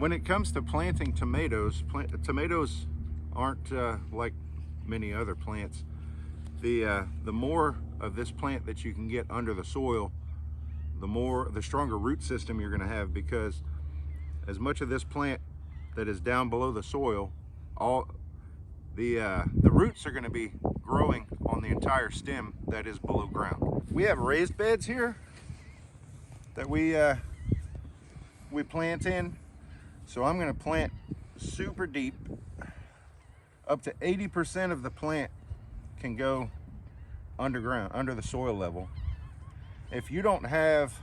when it comes to planting tomatoes, tomatoes aren't like many other plants. The more of this plant that you can get under the soil, the stronger root system you're going to have, because as much of this plant that is down below the soil, all the roots are going to be growing on the entire stem that is below ground. We have raised beds here that we plant in. So I'm going to plant super deep. Up to 80% of the plant can go underground, under the soil level. If you don't have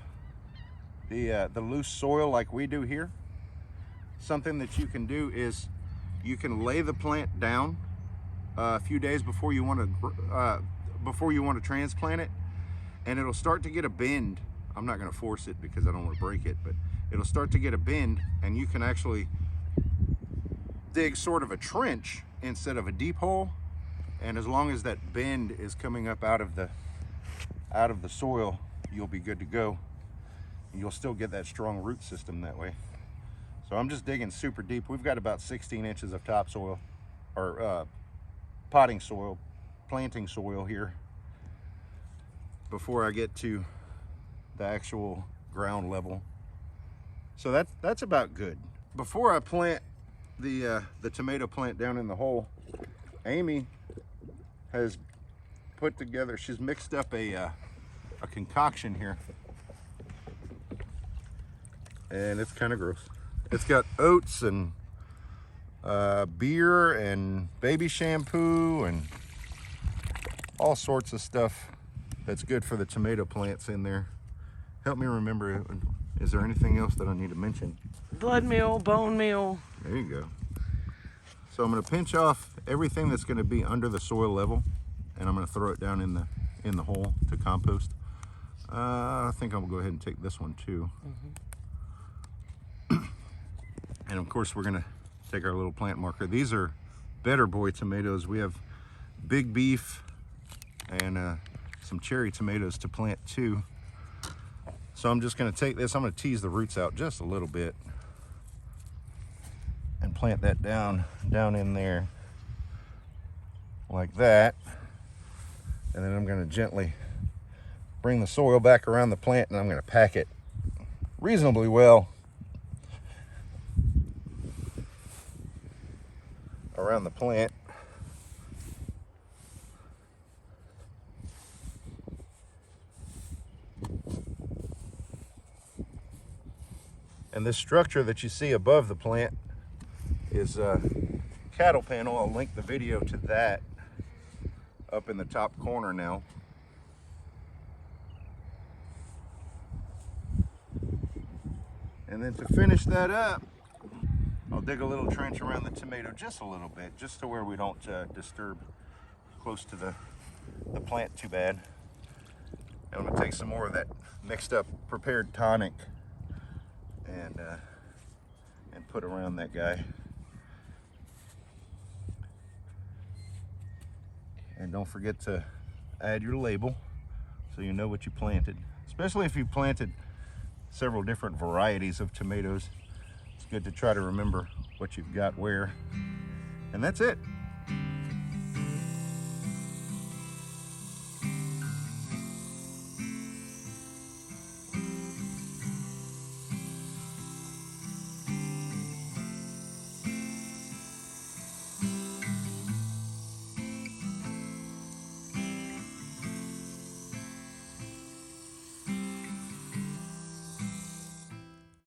the loose soil like we do here, something that you can do is you can lay the plant down a few days before you want to transplant it, and it'll start to get a bend. I'm not going to force it because I don't want to break it, but it'll start to get a bend, and you can actually dig sort of a trench instead of a deep hole. And as long as that bend is coming up out of the soil, you'll be good to go. You'll still get that strong root system that way. So I'm just digging super deep. We've got about 16 inches of topsoil, or potting soil, planting soil here, before I get to the actual ground level. So that's about good. Before I plant the tomato plant down in the hole, Amy has put together, she's mixed up a concoction here, and it's kind of gross. It's got oats and beer and baby shampoo and all sorts of stuff that's good for the tomato plants in there. Help me remember, is there anything else that I need to mention? Blood meal, bone meal. There you go. So I'm going to pinch off everything that's going to be under the soil level, and I'm going to throw it down in the hole to compost. I think I'm going to go ahead and take this one too. And of course we're going to take our little plant marker. These are Better Boy tomatoes. We have big beef and some cherry tomatoes to plant too. So I'm just going to take this, I'm going to tease the roots out just a little bit and plant that down in there like that. And then I'm going to gently bring the soil back around the plant, and I'm going to pack it reasonably well around the plant. And this structure that you see above the plant is a cattle panel. I'll link the video to that up in the top corner now. And then to finish that up, I'll dig a little trench around the tomato just a little bit, just to where we don't disturb close to the plant too bad. And I'm gonna take some more of that mixed up prepared tonic and put around that guy. And don't forget to add your label so you know what you planted, especially if you planted several different varieties of tomatoes. It's good to try to remember what you've got where. And that's it.